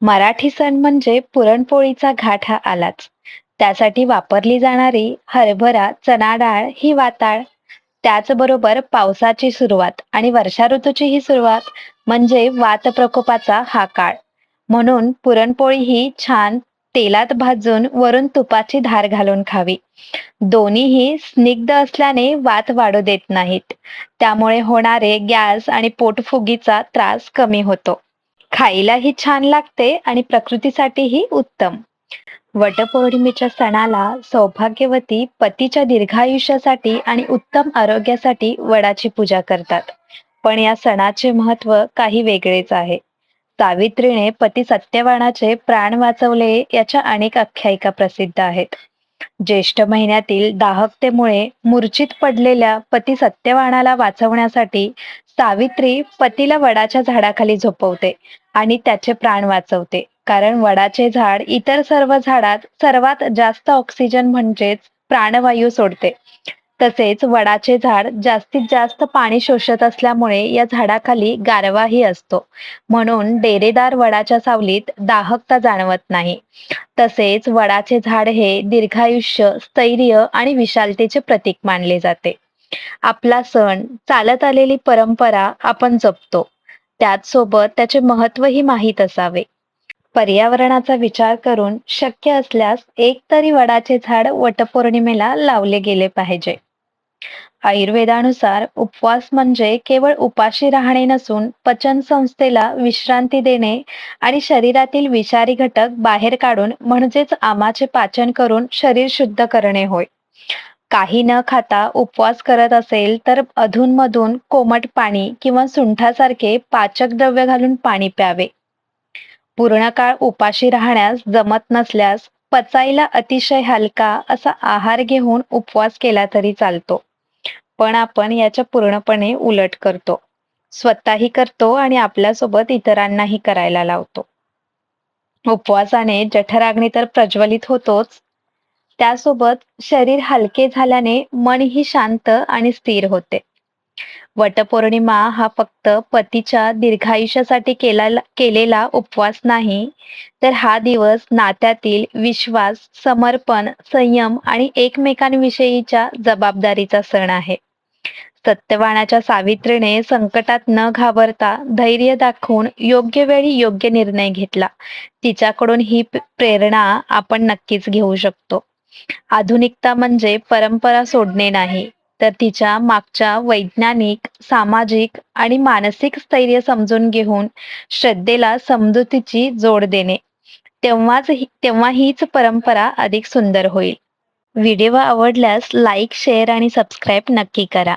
मराठी सण म्हणजे पुरणपोळीचा घाट हा आलाच. त्यासाठी वापरली जाणारी हरभरा, चणा डाळ ही वाताळ, त्याचबरोबर पावसाची सुरुवात आणि वर्षा ऋतूची ही सुरुवात म्हणजे वात प्रकोपाचा हा काळ. म्हणून पुरणपोळी ही छान तेलात भाजून वरून तुपाची धार घालून खावी. दोन्हीही स्निग्ध असल्याने वात वाढू देत नाहीत. त्यामुळे होणारे गॅस आणि पोटफुगीचा त्रास कमी होतो. खायलाही छान लागते आणि प्रकृतीसाठीही उत्तम. वटपौर्णिमेच्या सणाला सौभाग्यवती पतीच्या दीर्घायुष्यासाठी आणि उत्तम आरोग्यासाठी वडाची पूजा करतात. पण या सणाचे महत्त्व काही वेगळेच आहे. सावित्रीने पती सत्यवानाचे प्राण वाचवले याच्या अनेक आख्यायिका प्रसिद्ध आहेत. ज्येष्ठ महिन्यातील दाहकतेमुळे मूर्छित पडलेल्या पती सत्यवानाला वाचवण्यासाठी सावित्री पतीला वडाच्या झाडाखाली झोपवते आणि त्याचे प्राण वाचवते. कारण वडाचे झाड इतर सर्व झाडात सर्वात जास्त ऑक्सिजन म्हणजेच प्राणवायू सोडते. तसेच वडाचे झाड जास्तीत जास्त पाणी शोषत असल्यामुळे या झाडाखाली गारवाही असतो. म्हणून डेरेदार वडाच्या सावलीत दाहकता जाणवत नाही. तसेच वडाचे झाड हे दीर्घायुष्य, स्थैर्य आणि विशालतेचे प्रतीक मानले जाते. आपला सण, चालत आलेली परंपरा आपण जपतो. त्याचसोबत त्याचे महत्त्वही माहीत असावे. पर्यावरणाचा विचार करून शक्य असल्यास एक तरी वडाचे झाड वटपौर्णिमेला लावले गेले पाहिजे. आयुर्वेदानुसार उपवास म्हणजे केवळ उपाशी राहणे नसून पचन संस्थेला विश्रांती देणे आणि शरीरातील विषारी घटक बाहेर काढून म्हणजेच आमाचे पाचन करून शरीर शुद्ध करणे होय. काही न खाता उपवास करत असेल तर अधूनमधून कोमट पाणी किंवा सुंठासारखे पाचक द्रव्य घालून पाणी प्यावे. पूर्ण काळ उपाशी राहण्यास जमत नसल्यास पचायला अतिशय हलका असा आहार घेऊन उपवास केला तरी चालतो. पण आपण याच्या पूर्णपणे उलट करतो. स्वतःही करतो आणि आपल्यासोबत इतरांनाही करायला लावतो. उपवासाने जठराग्नी तर प्रज्वलित होतोच, त्यासोबत शरीर हलके झाल्याने मनही शांत आणि स्थिर होते. वटपौर्णिमा हा फक्त पतीच्या दीर्घायुष्यासाठी केलेला उपवास नाही, तर हा दिवस नात्यातील विश्वास, समर्पण, संयम आणि एकमेकांविषयीच्या जबाबदारीचा सण आहे. सत्यवानाच्या सावित्रीने संकटात न घाबरता धैर्य दाखवून योग्य वेळी योग्य निर्णय घेतला. तिच्याकडून ही प्रेरणा आपण नक्कीच घेऊ शकतो. आधुनिकता म्हणजे परंपरा सोडणे नाही, तर तिच्या मागच्या वैज्ञानिक, सामाजिक आणि मानसिक स्थैर्य समजून घेऊन श्रद्धेला समजुतीची जोड देणे. तेव्हा हीच परंपरा अधिक सुंदर होईल. व्हिडिओ आवडल्यास लाईक, शेअर आणि सबस्क्राईब नक्की करा.